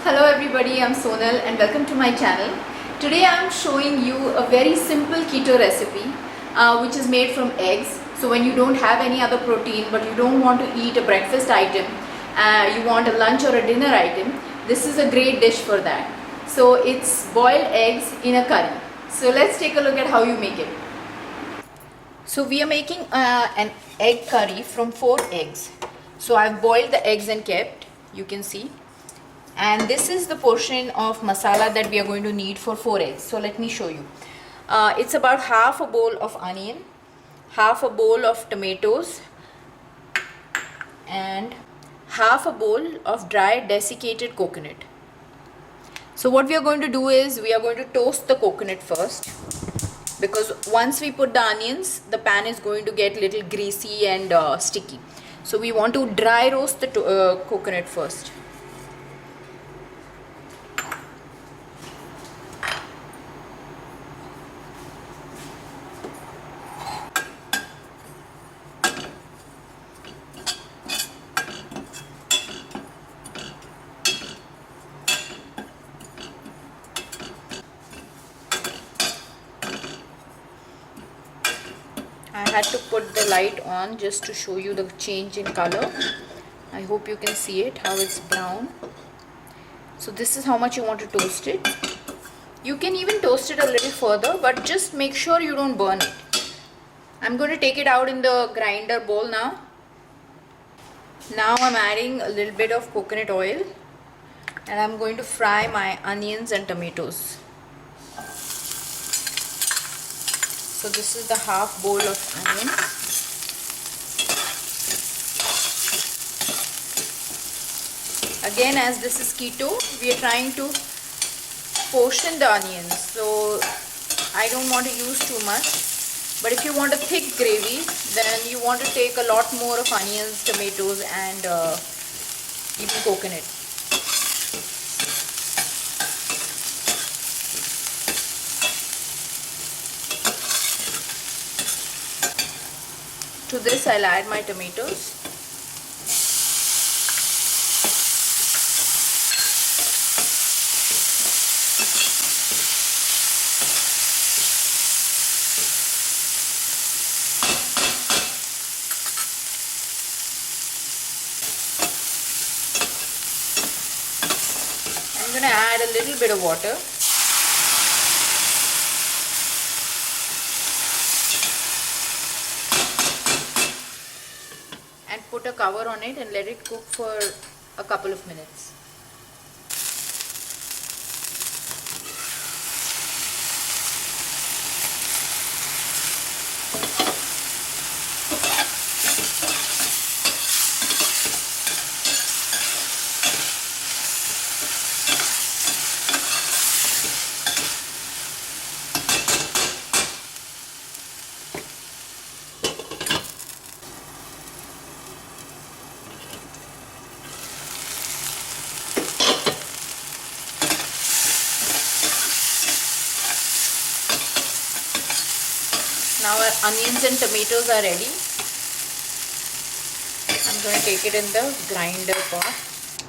Hello everybody, I'm Sonal and welcome to my channel. Today I'm showing you a very simple keto recipe which is made from eggs. So when you don't have any other protein but you don't want to eat a breakfast item, you want a lunch or a dinner item, this is a great dish for that. So it's boiled eggs in a curry. So let's take a look at how you make it. So we are making an egg curry from 4 eggs. So I've boiled the eggs and kept, you can see. And this is the portion of masala that we are going to need for 4 eggs. So let me show you. It's about half a bowl of onion, half a bowl of tomatoes, and half a bowl of dry desiccated coconut. So what we are going to do is we are going to toast the coconut first, because once we put the onions, the pan is going to get little greasy and sticky. So we want to dry roast the coconut first. I had to put the light on just to show you the change in color. I hope you can see it, how it's brown. So this is how much you want to toast it. You can even toast it a little further, but just make sure you don't burn it. I'm going to take it out in the grinder bowl now. Now I'm adding a little bit of coconut oil and I'm going to fry my onions and tomatoes. So this is the half bowl of onion. Again, as this is keto, we are trying to portion the onions. So I don't want to use too much. But if you want a thick gravy, then you want to take a lot more of onions, tomatoes and even coconut. To this I'll add my tomatoes. I'm going to add a little bit of water. And put a cover on it and let it cook for a couple of minutes. Now our onions and tomatoes are ready. I'm going to take it in the grinder pot.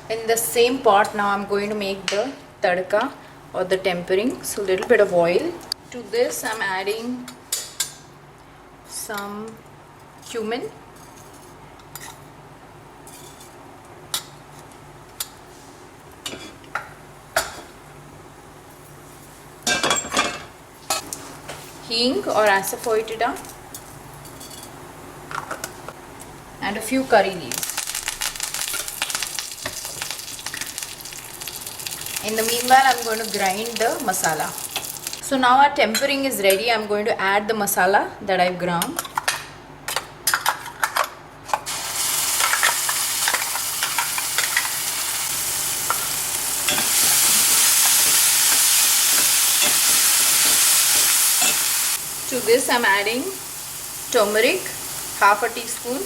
In the same pot now I'm going to make the tadka or the tempering. So a little bit of oil. To this I'm adding some cumin. Hing or asafoetida and a few curry leaves. In the meanwhile, I'm going to grind the masala. So now our tempering is ready. I'm going to add the masala that I've ground. To this I'm adding turmeric, half a teaspoon,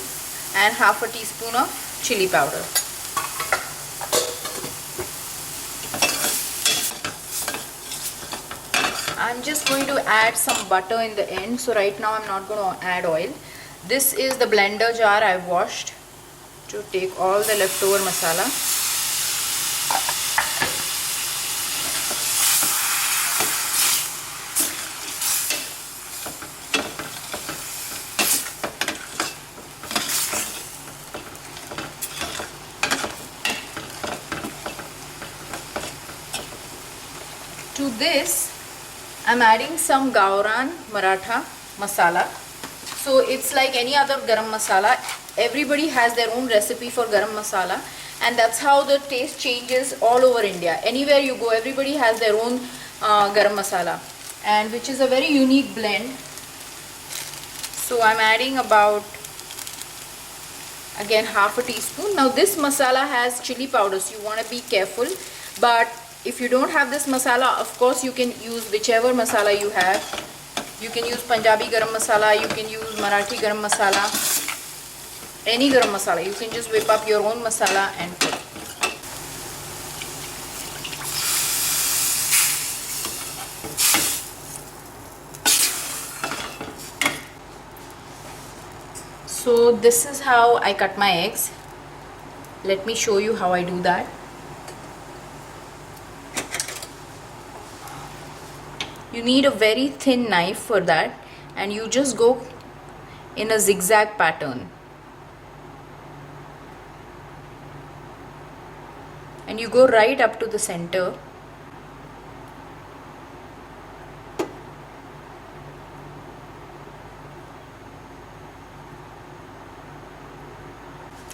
and half a teaspoon of chili powder. I'm just going to add some butter in the end. So right now I'm not going to add oil. This is the blender jar I've washed to take all the leftover masala. To this, I'm adding some Gaoran Maratha masala. So it's like any other garam masala. Everybody has their own recipe for garam masala, and that's how the taste changes all over India. Anywhere you go, everybody has their own garam masala, and which is a very unique blend. So I'm adding about, again, half a teaspoon. Now this masala has chili powder, so you want to be careful. But if you don't have this masala, of course you can use whichever masala you have. You can use Punjabi garam masala, you can use Marathi garam masala, any garam masala. You can just whip up your own masala and put. So this is how I cut my eggs. Let me show you how I do that. You need a very thin knife for that, and you just go in a zigzag pattern. And you go right up to the center.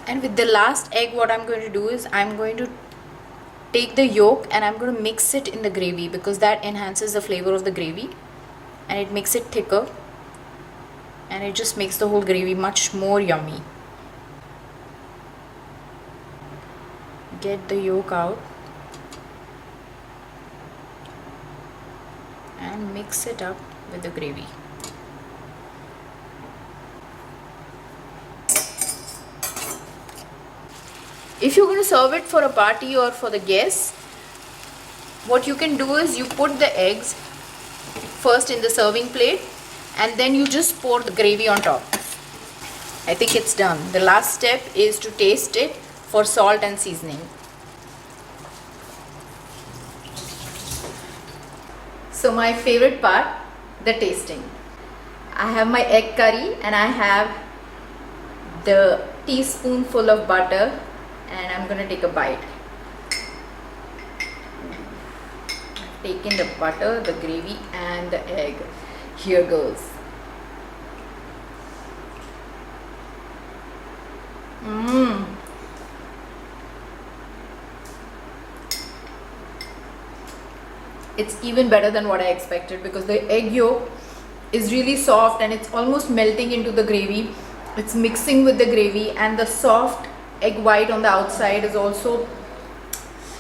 And with the last egg, what I'm going to do is I'm going to take the yolk and I'm going to mix it in the gravy, because that enhances the flavor of the gravy and it makes it thicker, and it just makes the whole gravy much more yummy. Get the yolk out and mix it up with the gravy. If you're going to serve it for a party or for the guests, what you can do is you put the eggs first in the serving plate and then you just pour the gravy on top. I think it's done. The last step is to taste it for salt and seasoning. So my favorite part, the tasting. I have my egg curry and I have the teaspoonful of butter, and I'm gonna take a bite. I've taken the butter, the gravy and the egg. Here goes. It's even better than what I expected, because the egg yolk is really soft and it's almost melting into the gravy. It's mixing with the gravy, and the soft egg white on the outside is also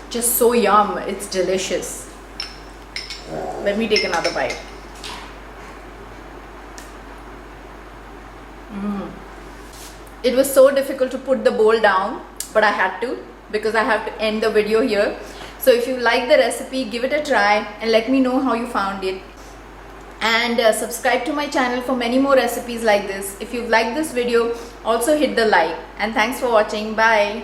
just so yum. It's delicious. Let me take another bite. It was so difficult to put the bowl down, but I had to, because I have to end the video here. So if you like the recipe, give it a try and let me know how you found it. And subscribe to my channel for many more recipes like this. If you've liked this video, also hit the like. And thanks for watching. Bye.